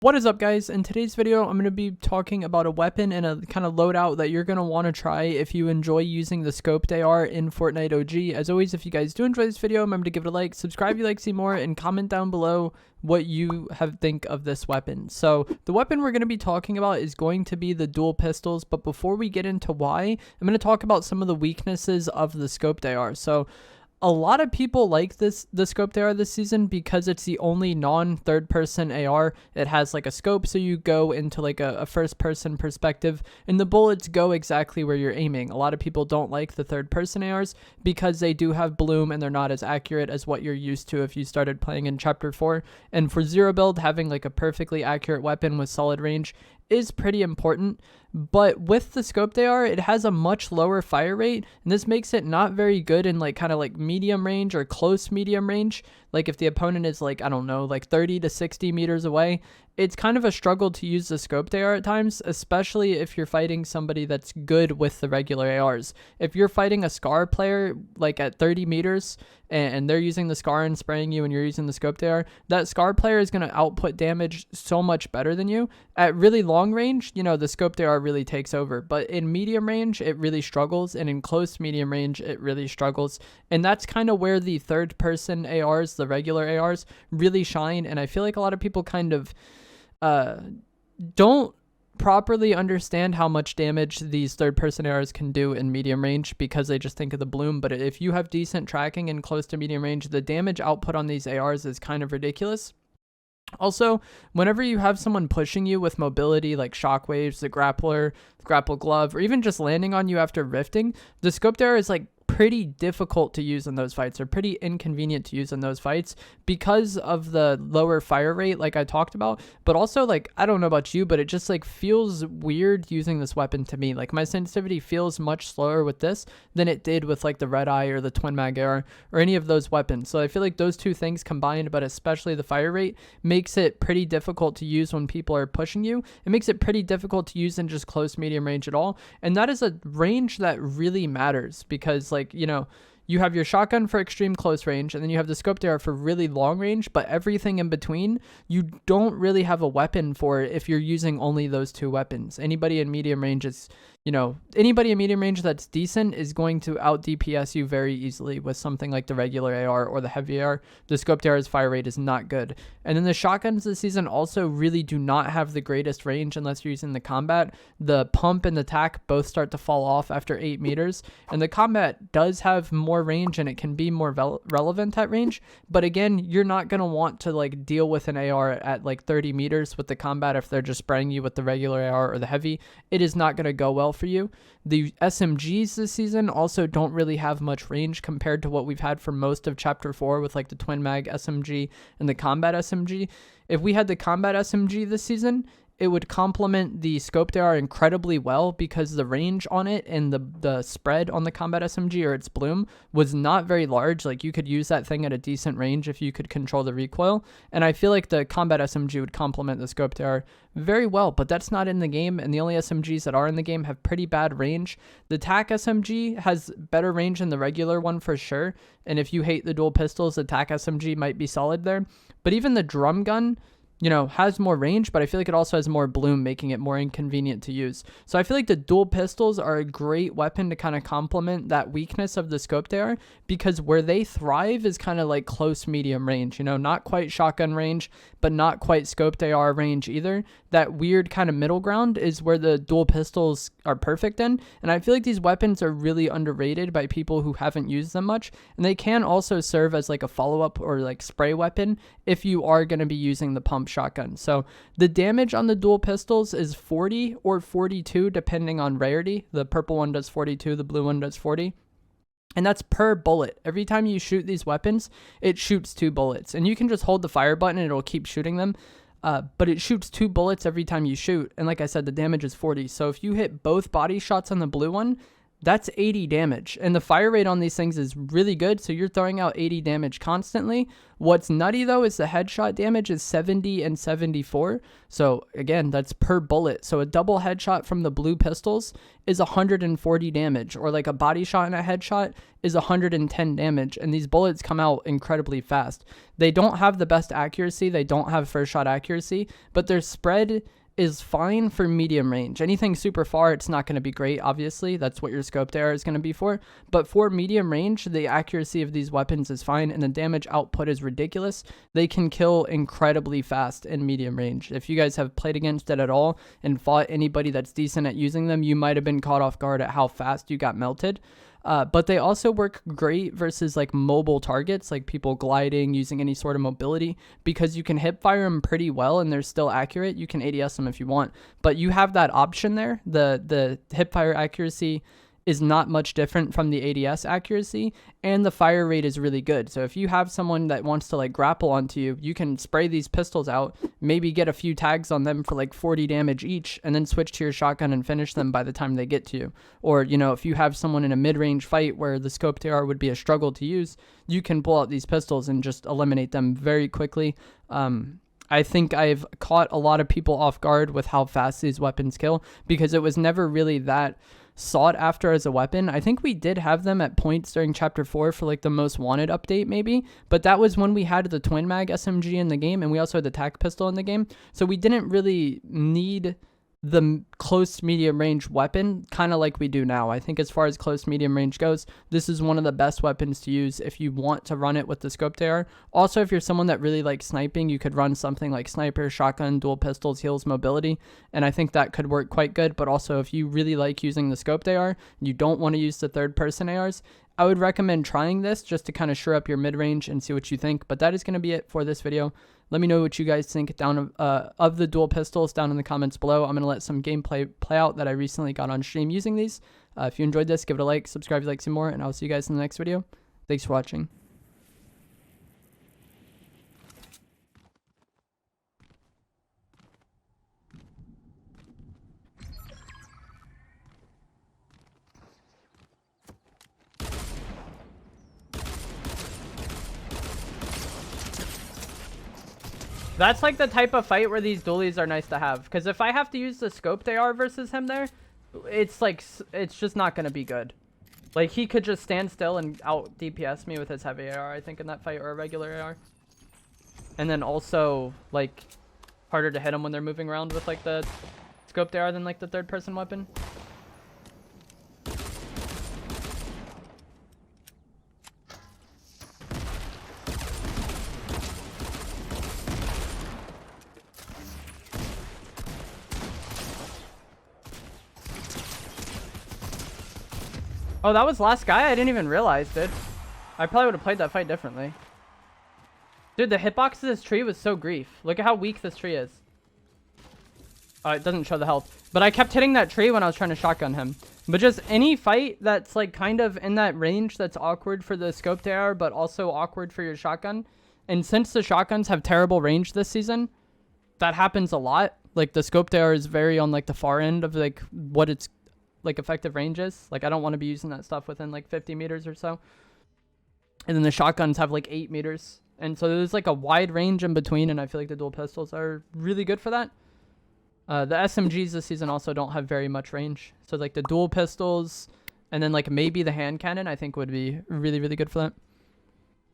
What is up, guys? In today's video, I'm going to be talking about a weapon and a kind of loadout that you're going to want to try if you enjoy using the scoped AR in Fortnite OG. As always, if you guys do enjoy this video, remember to give it a like, subscribe if you like to see more, and comment down below what you think of this weapon. So the weapon we're going to be talking about is going to be the dual pistols, but before we get into why, I'm going to talk about some of the weaknesses of the scoped AR. So a lot of people like the scoped AR this season because it's the only non-third person AR. It has like a scope, so you go into like a first person perspective and the bullets go exactly where you're aiming. A lot of people don't like the third person ARs because they do have bloom and they're not as accurate as what you're used to if you started playing in chapter 4. And for zero build, having like a perfectly accurate weapon with solid range is pretty important. But with the scoped AR, it has a much lower fire rate, and this makes it not very good in like kind of like medium range or close medium range. Like if the opponent is like, I don't know, like 30 to 60 meters away, it's kind of a struggle to use the scoped AR at times, especially if you're fighting somebody that's good with the regular ARs. If you're fighting a SCAR player like at 30 meters and they're using the SCAR and spraying you and you're using the scoped AR, that SCAR player is going to output damage so much better than you. At really long range, you know, the scoped AR really takes over, but in medium range, it really struggles, and in close medium range, it really struggles. And that's kind of where the third person ARs, the regular ARs, really shine. And I feel like a lot of people kind of don't properly understand how much damage these third person ARs can do in medium range because they just think of the bloom. But if you have decent tracking in close to medium range, the damage output on these ARs is kind of ridiculous. Also, whenever you have someone pushing you with mobility like shockwaves, the grappler, the grapple glove, or even just landing on you after rifting, the scoped AR is like pretty difficult to use in those fights, or pretty inconvenient to use in those fights because of the lower fire rate like I talked about. But also, like, I don't know about you, but it just like feels weird using this weapon to me. Like my sensitivity feels much slower with this than it did with like the red eye or the twin mag AR or any of those weapons. So I feel like those two things combined, but especially the fire rate, makes it pretty difficult to use when people are pushing you. It makes it pretty difficult to use in just close medium range at all, and that is a range that really matters because, like, you know, you have your shotgun for extreme close range, and then you have the scoped AR for really long range, but everything in between, you don't really have a weapon for if you're using only those two weapons. Anybody in medium range is, you know, anybody in medium range that's decent is going to out DPS you very easily with something like the regular AR or the heavy AR. The scoped AR's fire rate is not good. And then the shotguns this season also really do not have the greatest range unless you're using the combat. The pump and the tac both start to fall off after 8 meters, and the combat does have more range and it can be more relevant at range. But again, you're not going to want to like deal with an AR at like 30 meters with the combat if they're just spraying you with the regular AR or the heavy. It is not going to go well for you. The SMGs this season also don't really have much range compared to what we've had for most of chapter 4 with like the twin mag SMG and the combat SMG. If we had the combat SMG this season, it would complement the scoped AR incredibly well because the range on it and the spread on the combat SMG or its bloom was not very large. Like you could use that thing at a decent range if you could control the recoil. And I feel like the combat SMG would complement the scoped AR very well, but that's not in the game. And the only SMGs that are in the game have pretty bad range. The TAC SMG has better range than the regular one for sure. And if you hate the dual pistols, the TAC SMG might be solid there. But even the drum gun, you know, has more range, but I feel like it also has more bloom, making it more inconvenient to use. So I feel like the dual pistols are a great weapon to kind of complement that weakness of the scoped AR, because where they thrive is kind of like close medium range, you know, not quite shotgun range, but not quite scoped AR range either. That weird kind of middle ground is where the dual pistols are perfect in. And I feel like these weapons are really underrated by people who haven't used them much. And they can also serve as like a follow-up or like spray weapon if you are going to be using the pump shotgun. So the damage on the dual pistols is 40 or 42 depending on rarity. The purple one does 42, the blue one does 40. And that's per bullet. Every time you shoot these weapons, it shoots 2 bullets. And you can just hold the fire button and it'll keep shooting them. But it shoots 2 bullets every time you shoot. And like I said, the damage is 40. So if you hit both body shots on the blue one, that's 80 damage. And the fire rate on these things is really good, so you're throwing out 80 damage constantly. What's nutty, though, is the headshot damage is 70 and 74. So, again, that's per bullet. So a double headshot from the blue pistols is 140 damage, or like a body shot and a headshot is 110 damage. And these bullets come out incredibly fast. They don't have the best accuracy. They don't have first shot accuracy, but their spread is fine for medium range. Anything super far, it's not going to be great, obviously. That's what your scoped AR is going to be for. But for medium range, the accuracy of these weapons is fine, and the damage output is ridiculous. They can kill incredibly fast in medium range. If you guys have played against it at all and fought anybody that's decent at using them, you might have been caught off guard at how fast you got melted. But they also work great versus like mobile targets, like people gliding, using any sort of mobility, because you can hip fire them pretty well and they're still accurate. You can ADS them if you want, but you have that option there. The hip fire accuracy is not much different from the ADS accuracy, and the fire rate is really good. So if you have someone that wants to like grapple onto you, you can spray these pistols out, maybe get a few tags on them for like 40 damage each, and then switch to your shotgun and finish them by the time they get to you. Or, you know, if you have someone in a mid-range fight where the scoped AR would be a struggle to use, you can pull out these pistols and just eliminate them very quickly. I think I've caught a lot of people off guard with how fast these weapons kill, because it was never really that sought after as a weapon. I think we did have them at points during chapter 4 for like the most wanted update maybe, but that was when we had the twin mag SMG in the game, and we also had the tac pistol in the game, so we didn't really need the close medium range weapon kind of like we do now. I think as far as close medium range goes, this is one of the best weapons to use if you want to run it with the scoped AR. Also, if you're someone that really likes sniping, you could run something like sniper, shotgun, dual pistols, heals, mobility, and I think that could work quite good. But also, if you really like using the scoped AR, you don't want to use the third person ARs, I would recommend trying this just to kind of shore up your mid-range and see what you think. But that is going to be it for this video. Let me know what you guys think down of the dual pistols down in the comments below. I'm going to let some gameplay play out that I recently got on stream using these. If you enjoyed this, give it a like, subscribe if you like some more, and I'll see you guys in the next video. Thanks for watching. That's like the type of fight where these dualies are nice to have, because if I have to use the scoped AR versus him there, it's like, it's just not going to be good. Like, he could just stand still and out DPS me with his heavy AR, I think, in that fight, or a regular AR. And then also, like, harder to hit him when they're moving around with like the scoped AR than like the third person weapon. Oh, that was last guy? I didn't even realize, dude. I probably would have played that fight differently. Dude, the hitbox of this tree was so grief. Look at how weak this tree is. Oh, it doesn't show the health. But I kept hitting that tree when I was trying to shotgun him. But just any fight that's like kind of in that range that's awkward for the scoped AR, but also awkward for your shotgun. And since the shotguns have terrible range this season, that happens a lot. Like, the scoped AR is very on like the far end of like what it's like effective ranges. Like, I don't want to be using that stuff within like 50 meters or so. And then the shotguns have like 8 meters. And so there's like a wide range in between, and I feel like the dual pistols are really good for that. The SMGs this season also don't have very much range. So like the dual pistols and then like maybe the hand cannon, I think would be really, really good for that.